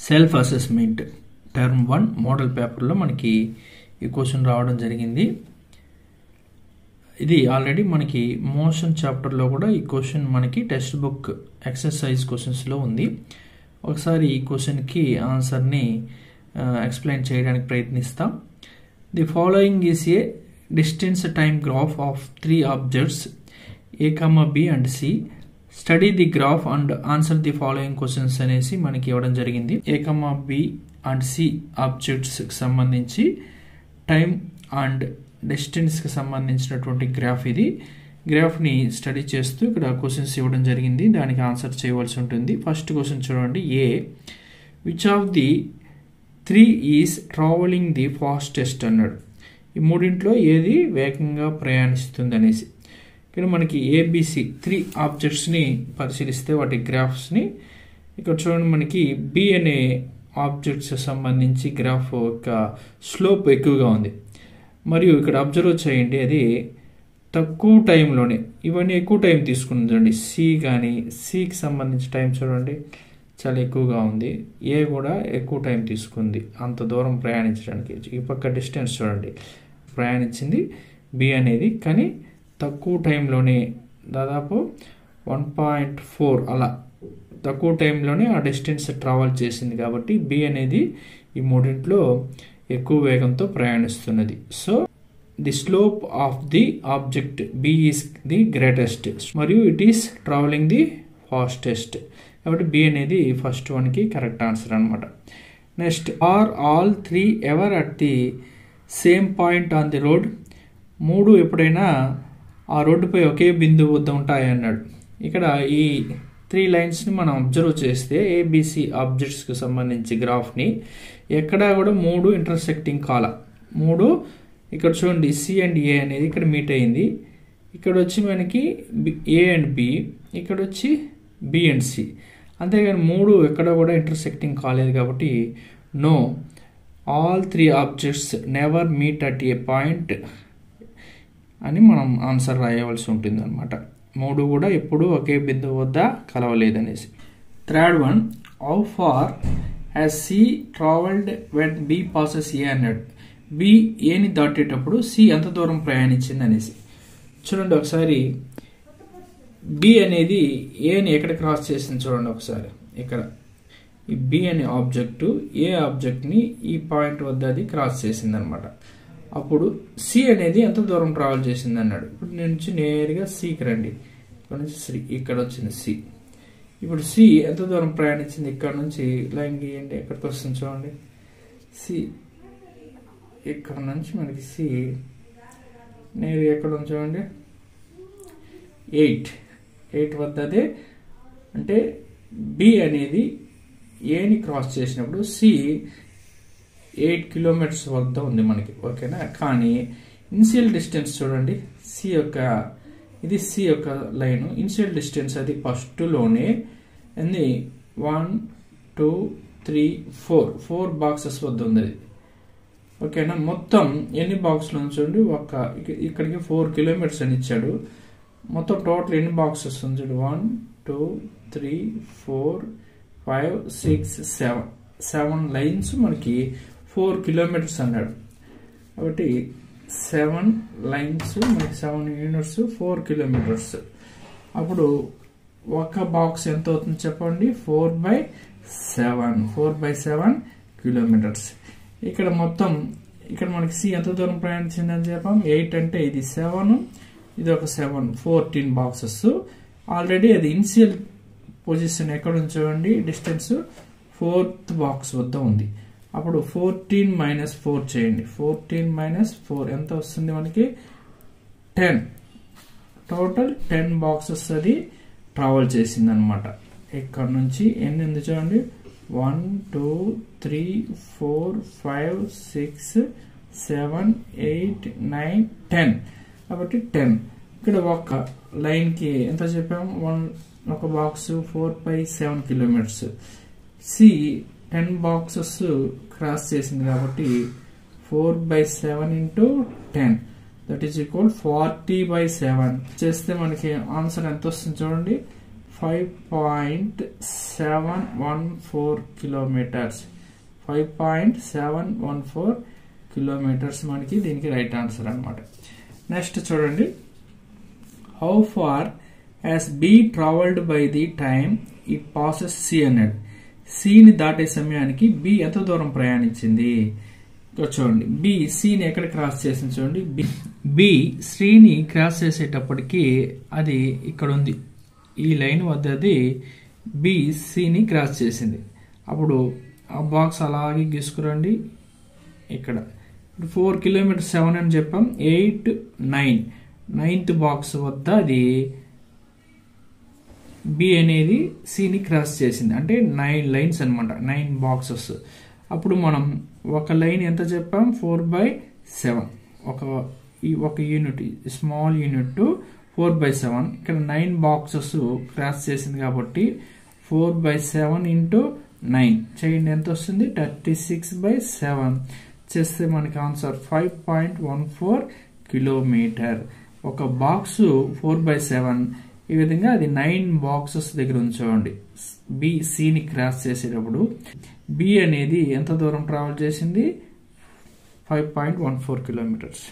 Self assessment term 1 model పేపర్లో మనకి ఈ క్వశ్చన్ రావడం జరిగింది. ఇది ఆల్రెడీ మనకి మోషన్ చాప్టర్లో కూడా ఈ క్వశ్చన్ మనకి టెక్స్ట్ బుక్ ఎక్సర్సైజ్ క్వశ్చన్స్లో ఉంది. ఒకసారి ఈ క్వశ్చన్కి ఆన్సర్ని ఎక్స్ప్లెయిన్ చేయడానికి ప్రయత్నిస్తాం. The following is a distance time graph of 3 objects A, B and C. Study the graph and answer the following questions అనేసి మనకి ఇవ్వడం జరిగింది. A, B అండ్ C ఆబ్జెక్ట్స్కి సంబంధించి టైమ్ అండ్ డిస్టెన్స్కి సంబంధించినటువంటి గ్రాఫ్ ఇది. గ్రాఫ్ని స్టడీ చేస్తూ ఇక్కడ క్వశ్చన్స్ ఇవ్వడం జరిగింది, దానికి ఆన్సర్ చేయవలసి ఉంటుంది. ఫస్ట్ క్వశ్చన్ చూడండి. A which of the 3 is travelling the fastest అన్నాడు. ఈ మూడింట్లో ఏది వేగంగా ప్రయాణిస్తుంది అనేసి. ఇక్కడ మనకి ఏబిసి 3 ఆబ్జెక్ట్స్ని పరిశీలిస్తే వాటి గ్రాఫ్స్ని ఇక్కడ చూడండి. మనకి బి అనే ఆబ్జెక్ట్స్ సంబంధించి గ్రాఫ్ యొక్క స్లోప్ ఎక్కువగా ఉంది. మరియు ఇక్కడ అబ్జర్వ్ చేయండి, అది తక్కువ టైంలోనే ఇవన్నీ ఎక్కువ టైం తీసుకుంది. చూడండి సి కానీ సికి సంబంధించి టైం చూడండి చాలా ఎక్కువగా ఉంది. ఏ కూడా ఎక్కువ టైం తీసుకుంది అంత దూరం ప్రయాణించడానికి. ఈ పక్క డిస్టెన్స్ చూడండి ప్రయాణించింది బి అనేది, కానీ తక్కువ టైంలోనే దాదాపు 1.4 అలా తక్కువ టైంలోనే ఆ డిస్టెన్స్ ట్రావెల్ చేసింది. కాబట్టి బి అనేది ఈ మూడింట్లో ఎక్కువ వేగంతో ప్రయాణిస్తున్నది. So the slope of the object B is the greatest మరియు it is travelling the fastest. కాబట్టి బి అనేది ఫస్ట్ వన్కి కరెక్ట్ ఆన్సర్ అనమాట. Next, are all 3 ever at the same point on the road. 3 ఎప్పుడైనా ఆ రోడ్డుపై ఒకే బిందువు వద్ద ఉంటాయి అన్నాడు. ఇక్కడ ఈ 3 లైన్స్ని మనం అబ్జర్వ్ చేస్తే ఏబిసి ఆబ్జెక్ట్స్కి సంబంధించి గ్రాఫ్ని ఎక్కడా కూడా 3 ఇంటర్సెక్టింగ్ కాల. 3 ఇక్కడ చూడండి సి అండ్ ఏ అనేది ఇక్కడ మీట్ అయింది. ఇక్కడ వచ్చి మనకి ఏ అండ్ బి, ఇక్కడ వచ్చి బి అండ్ సి. అంతేగాని 3 ఎక్కడ కూడా ఇంటర్సెక్టింగ్ కాలేదు. కాబట్టి no, all 3 objects never meet at a point అని మనం ఆన్సర్ రాయవలసి ఉంటుంది అనమాట. 3 కూడా ఎప్పుడు ఒకే బిందువు వద్ద కలవలేదనేసి. Third one, how far has C travelled when B passes A అన్నాడు. బి ఏని దాటేటప్పుడు సి ఎంత దూరం ప్రయాణించింది అనేసి. చూడండి ఒకసారి బి అనేది ఏని ఎక్కడ క్రాస్ చేసింది చూడండి ఒకసారి. ఇక్కడ ఈ బి అనే ఆబ్జెక్టు ఏ ఆబ్జెక్ట్ని ఈ పాయింట్ వద్ద అది క్రాస్ చేసింది అనమాట. అప్పుడు సి అనేది ఎంత దూరం ట్రావెల్ చేసింది అన్నాడు. ఇప్పుడు నుంచి నేరుగా సికి రండి. ఇక్కడ నుంచి ఇక్కడ వచ్చింది సి. ఇప్పుడు సి ఎంత దూరం ప్రయాణించింది, ఇక్కడ నుంచి లైన్ గీయండి ఎక్కడికి వస్తుంది చూడండి. సి ఇక్కడ నుంచి మనకి సి నేరుగా ఎక్కడ ఉంది చూడండి 8 వద్ద. అదే అంటే బి అనేది ఏని క్రాస్ చేసినప్పుడు సి 8 కిలోమీటర్స్ వద్ద ఉంది మనకి, ఓకేనా. కానీ ఇనిషియల్ డిస్టెన్స్ చూడండి సి యొక్క, ఇది సి యొక్క లైన్. ఇనిషియల్ డిస్టెన్స్ అది ఫస్ట్లోనే ఎన్ని 1 2 3 4 బాక్సెస్ వద్ద ఉంది అది, ఓకేనా. మొత్తం ఎన్ని బాక్సులు చూడండి, ఇక్కడికి 4 కిలోమీటర్స్ అని ఇచ్చాడు. మొత్తం టోటల్ ఎన్ని బాక్సెస్ ఉంది చూడు 1 2 3 4 5 6 7 లైన్స్ మనకి 4 కిలోమీటర్స్ అన్నాడు. కాబట్టి 7 లైన్స్ మనకి 7 యూనిట్స్ 4 కిలోమీటర్స్. అప్పుడు ఒక బాక్స్ ఎంత అవుతుంది చెప్పండి, 4/7 కిలోమీటర్స్. ఇక్కడ మొత్తం ఇక్కడ మనకి సి ఎంత దూరం ప్రయాణించిందని చెప్పాం. 8 అంటే ఇది 7, ఇది ఒక 7, 14 బాక్సెస్. ఆల్రెడీ అది ఇనిషియల్ పొజిషన్ ఎక్కడ ఉంది చూడండి, డిస్టెన్స్ 4th బాక్స్ వద్ద ఉంది. అప్పుడు 14 - 4 చేయండి. 14 - 4 ఎంత వస్తుంది మనకి 10. టోటల్ 10 బాక్సెస్ అది ట్రావెల్ చేసింది అనమాట. ఇక్కడ నుంచి ఎన్ని ఉంది చూడండి 1 2 3 4 5 6 7 8 9 10. కాబట్టి 10. ఇక్కడ ఒక లైన్కి ఎంత చెప్పాము, ఒక బాక్స్ 4/7 కిలోమీటర్స్. సి 10 బాక్సెస్ క్రాస్ చేసింది కాబట్టి 4/7 × 10 దట్ ఈస్ ఈక్వల్ 40/7 చేస్తే మనకి ఆన్సర్ ఎంత వస్తుంది చూడండి 5.714 kilometers. 5.714 kilometers మనకి దీనికి రైట్ ఆన్సర్ అన్నమాట. నెక్స్ట్ చూడండి, how far has B traveled by the time it passes C అన్నాడు. సిని దాటే సమయానికి బి ఎంత దూరం ప్రయాణించింది చూడండి. బి సిని ఎక్కడ క్రాస్ చేసింది చూడండి. బి సిని క్రాస్ చేసేటప్పటికి అది ఇక్కడ ఉంది, ఈ లైన్ వద్ద అది బి సిని క్రాస్ చేసింది. అప్పుడు ఆ బాక్స్ అలాగే గీసుకురండి. ఇక్కడ 4 కిలోమీటర్ 7 అని చెప్పాం. 8 9 9th బాక్స్ వద్ద అది బి అనేది సిని క్రాస్ చేసింది. అంటే 9 లైన్స్ అనమాట, 9 బాక్సెస్. అప్పుడు మనం ఒక లైన్ ఎంత చెప్పాం, 4/7. ఒక యూనిట్, స్మాల్ యూనిట్ 4/7. ఇక్కడ 9 బాక్సెస్ క్రాస్ చేసింది కాబట్టి 4/7 into 9 చేయండి, ఎంత వస్తుంది, 36/7 చేస్తే మనకి ఆన్సర్ 5.14 కిలోమీటర్. ఒక బాక్స్ 4/7, ఈ విధంగా అది 9 బాక్సెస్ దగ్గర ఉంచండి. బి సిని క్రాస్ చేసేటప్పుడు బి అనేది ఎంత దూరం ట్రావెల్ చేసింది, 5.14 కిలోమీటర్స్.